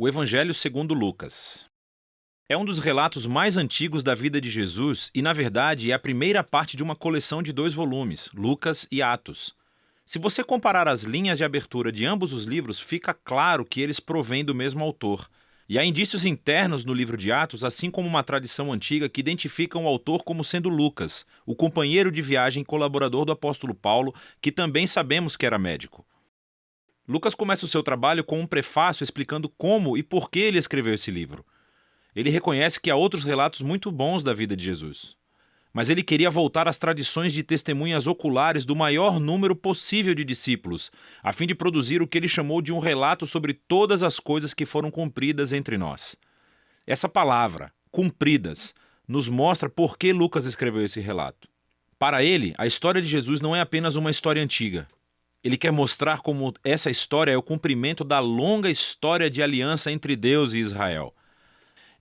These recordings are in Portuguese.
O Evangelho segundo Lucas. É um dos relatos mais antigos da vida de Jesus e, na verdade, é a primeira parte de uma coleção de 2 volumes, Lucas e Atos. Se você comparar as linhas de abertura de ambos os livros, fica claro que eles provêm do mesmo autor. E há indícios internos no livro de Atos, assim como uma tradição antiga que identificam o autor como sendo Lucas, o companheiro de viagem e colaborador do apóstolo Paulo, que também sabemos que era médico. Lucas começa o seu trabalho com um prefácio explicando como e por que ele escreveu esse livro. Ele reconhece que há outros relatos muito bons da vida de Jesus. Mas ele queria voltar às tradições de testemunhas oculares do maior número possível de discípulos, a fim de produzir o que ele chamou de um relato sobre todas as coisas que foram cumpridas entre nós. Essa palavra, cumpridas, nos mostra por que Lucas escreveu esse relato. Para ele, a história de Jesus não é apenas uma história antiga. Ele quer mostrar como essa história é o cumprimento da longa história de aliança entre Deus e Israel.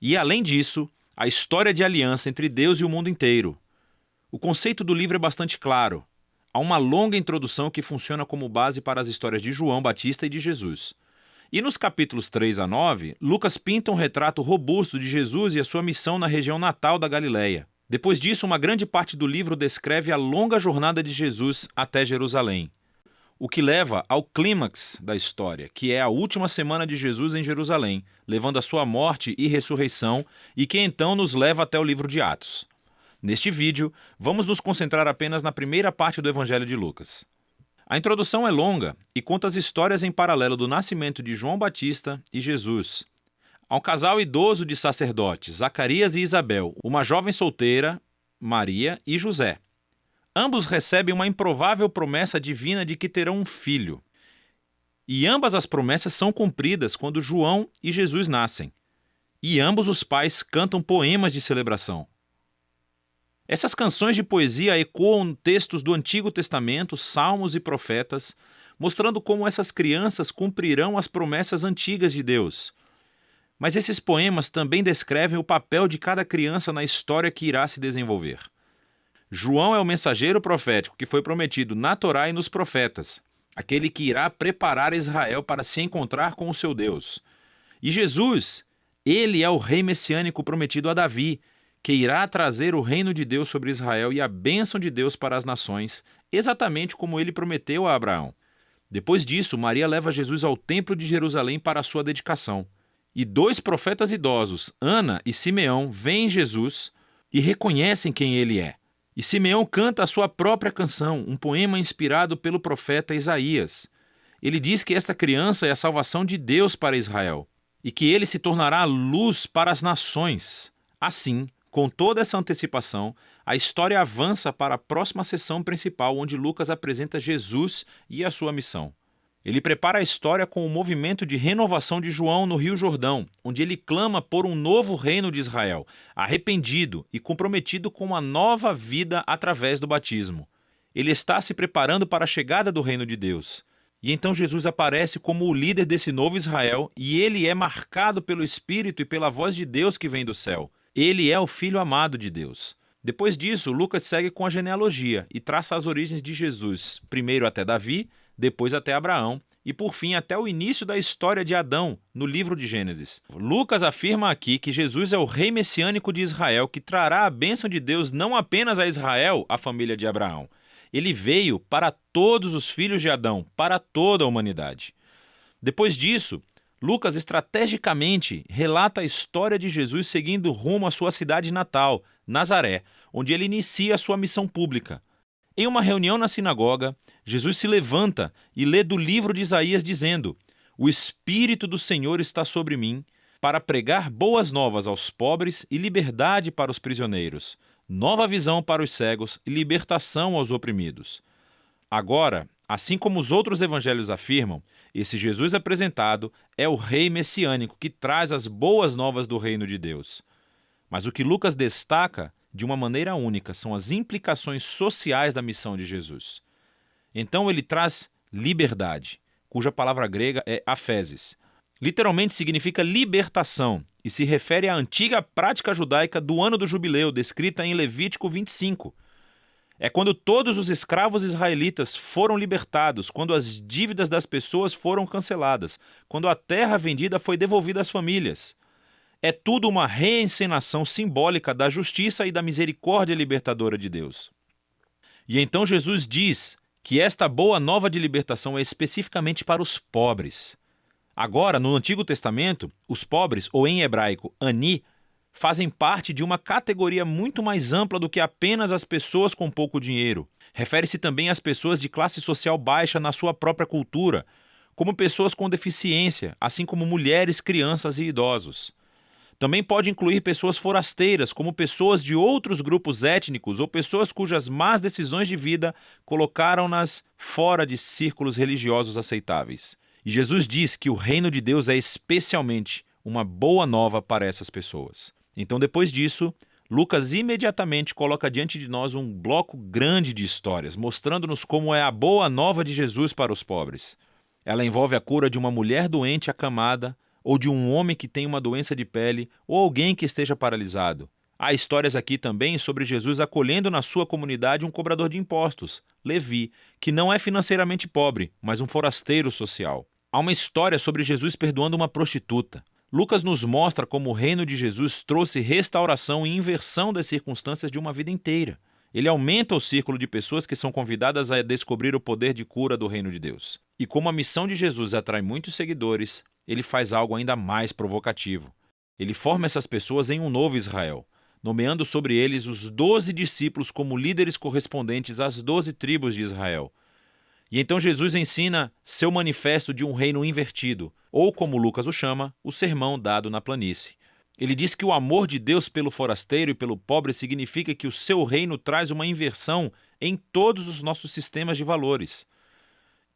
E, além disso, a história de aliança entre Deus e o mundo inteiro. O conceito do livro é bastante claro. Há uma longa introdução que funciona como base para as histórias de João Batista e de Jesus. E nos capítulos 3 a 9, Lucas pinta um retrato robusto de Jesus e a sua missão na região natal da Galileia. Depois disso, uma grande parte do livro descreve a longa jornada de Jesus até Jerusalém. O que leva ao clímax da história, que é a última semana de Jesus em Jerusalém, levando a sua morte e ressurreição, e que então nos leva até o livro de Atos. Neste vídeo, vamos nos concentrar apenas na primeira parte do Evangelho de Lucas. A introdução é longa e conta as histórias em paralelo do nascimento de João Batista e Jesus. Há um casal idoso de sacerdotes, Zacarias e Isabel, uma jovem solteira, Maria e José. Ambos recebem uma improvável promessa divina de que terão um filho. E ambas as promessas são cumpridas quando João e Jesus nascem. E ambos os pais cantam poemas de celebração. Essas canções de poesia ecoam textos do Antigo Testamento, salmos e profetas, mostrando como essas crianças cumprirão as promessas antigas de Deus. Mas esses poemas também descrevem o papel de cada criança na história que irá se desenvolver. João é o mensageiro profético que foi prometido na Torá e nos profetas, aquele que irá preparar Israel para se encontrar com o seu Deus. E Jesus, ele é o rei messiânico prometido a Davi, que irá trazer o reino de Deus sobre Israel e a bênção de Deus para as nações, exatamente como ele prometeu a Abraão. Depois disso, Maria leva Jesus ao templo de Jerusalém para a sua dedicação. E 2 profetas idosos, Ana e Simeão, veem Jesus e reconhecem quem ele é. E Simeão canta a sua própria canção, um poema inspirado pelo profeta Isaías. Ele diz que esta criança é a salvação de Deus para Israel e que ele se tornará luz para as nações. Assim, com toda essa antecipação, a história avança para a próxima sessão principal, onde Lucas apresenta Jesus e a sua missão. Ele prepara a história com o movimento de renovação de João no Rio Jordão, onde ele clama por um novo reino de Israel, arrependido e comprometido com uma nova vida através do batismo. Ele está se preparando para a chegada do reino de Deus. E então Jesus aparece como o líder desse novo Israel, e ele é marcado pelo Espírito e pela voz de Deus que vem do céu. Ele é o Filho amado de Deus. Depois disso, Lucas segue com a genealogia e traça as origens de Jesus, primeiro até Davi, depois até Abraão e, por fim, até o início da história de Adão, no livro de Gênesis. Lucas afirma aqui que Jesus é o rei messiânico de Israel que trará a bênção de Deus não apenas a Israel, a família de Abraão. Ele veio para todos os filhos de Adão, para toda a humanidade. Depois disso, Lucas estrategicamente relata a história de Jesus seguindo rumo à sua cidade natal, Nazaré, onde ele inicia a sua missão pública. Em uma reunião na sinagoga, Jesus se levanta e lê do livro de Isaías dizendo: "O Espírito do Senhor está sobre mim, para pregar boas novas aos pobres e liberdade para os prisioneiros, nova visão para os cegos e libertação aos oprimidos." Agora, assim como os outros evangelhos afirmam, esse Jesus apresentado é o rei messiânico que traz as boas novas do reino de Deus. Mas o que Lucas destaca de uma maneira única são as implicações sociais da missão de Jesus. Então ele traz liberdade, cuja palavra grega é aphesis. Literalmente significa libertação e se refere à antiga prática judaica do ano do jubileu, descrita em Levítico 25. É quando todos os escravos israelitas foram libertados, quando as dívidas das pessoas foram canceladas, quando a terra vendida foi devolvida às famílias. É tudo uma reencenação simbólica da justiça e da misericórdia libertadora de Deus. E então Jesus diz que esta boa nova de libertação é especificamente para os pobres. Agora, no Antigo Testamento, os pobres, ou em hebraico, ani, fazem parte de uma categoria muito mais ampla do que apenas as pessoas com pouco dinheiro. Refere-se também às pessoas de classe social baixa na sua própria cultura, como pessoas com deficiência, assim como mulheres, crianças e idosos. Também pode incluir pessoas forasteiras, como pessoas de outros grupos étnicos ou pessoas cujas más decisões de vida colocaram-nas fora de círculos religiosos aceitáveis. E Jesus diz que o reino de Deus é especialmente uma boa nova para essas pessoas. Então, depois disso, Lucas imediatamente coloca diante de nós um bloco grande de histórias, mostrando-nos como é a boa nova de Jesus para os pobres. Ela envolve a cura de uma mulher doente acamada, ou de um homem que tem uma doença de pele, ou alguém que esteja paralisado. Há histórias aqui também sobre Jesus acolhendo na sua comunidade um cobrador de impostos, Levi, que não é financeiramente pobre, mas um forasteiro social. Há uma história sobre Jesus perdoando uma prostituta. Lucas nos mostra como o reino de Jesus trouxe restauração e inversão das circunstâncias de uma vida inteira. Ele aumenta o círculo de pessoas que são convidadas a descobrir o poder de cura do reino de Deus. E como a missão de Jesus atrai muitos seguidores, ele faz algo ainda mais provocativo. Ele forma essas pessoas em um novo Israel, nomeando sobre eles os 12 discípulos como líderes correspondentes às 12 tribos de Israel. E então Jesus ensina seu manifesto de um reino invertido, ou como Lucas o chama, o sermão dado na planície. Ele diz que o amor de Deus pelo forasteiro e pelo pobre significa que o seu reino traz uma inversão em todos os nossos sistemas de valores.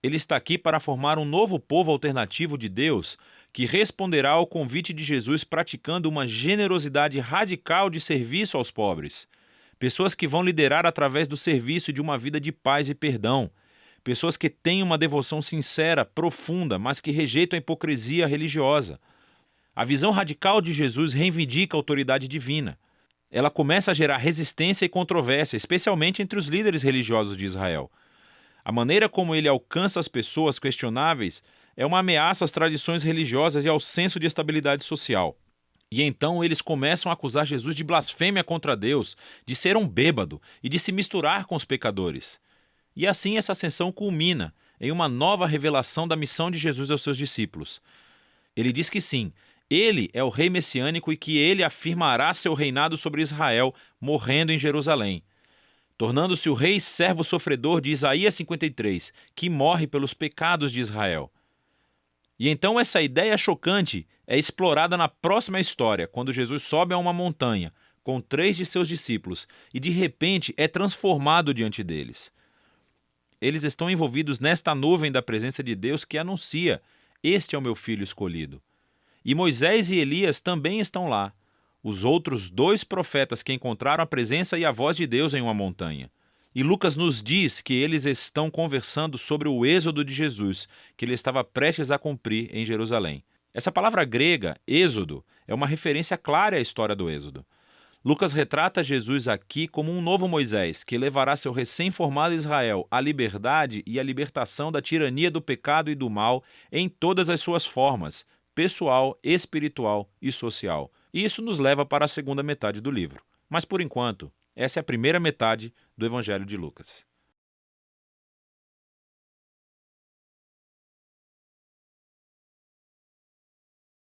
Ele está aqui para formar um novo povo alternativo de Deus que responderá ao convite de Jesus praticando uma generosidade radical de serviço aos pobres. Pessoas que vão liderar através do serviço de uma vida de paz e perdão. Pessoas que têm uma devoção sincera, profunda, mas que rejeitam a hipocrisia religiosa. A visão radical de Jesus reivindica a autoridade divina. Ela começa a gerar resistência e controvérsia, especialmente entre os líderes religiosos de Israel. A maneira como ele alcança as pessoas questionáveis é uma ameaça às tradições religiosas e ao senso de estabilidade social. E então eles começam a acusar Jesus de blasfêmia contra Deus, de ser um bêbado e de se misturar com os pecadores. E assim essa ascensão culmina em uma nova revelação da missão de Jesus aos seus discípulos. Ele diz que sim, ele é o rei messiânico e que ele afirmará seu reinado sobre Israel, morrendo em Jerusalém, tornando-se o rei servo sofredor de Isaías 53, que morre pelos pecados de Israel. E então essa ideia chocante é explorada na próxima história, quando Jesus sobe a uma montanha com 3 de seus discípulos e de repente é transformado diante deles. Eles estão envolvidos nesta nuvem da presença de Deus que anuncia: "Este é o meu filho escolhido". E Moisés e Elias também estão lá, os outros 2 profetas que encontraram a presença e a voz de Deus em uma montanha. E Lucas nos diz que eles estão conversando sobre o êxodo de Jesus, que ele estava prestes a cumprir em Jerusalém. Essa palavra grega, êxodo, é uma referência clara à história do êxodo. Lucas retrata Jesus aqui como um novo Moisés, que levará seu recém-formado Israel à liberdade e à libertação da tirania do pecado e do mal em todas as suas formas, pessoal, espiritual e social. E isso nos leva para a segunda metade do livro. Mas por enquanto, essa é a primeira metade do Evangelho de Lucas.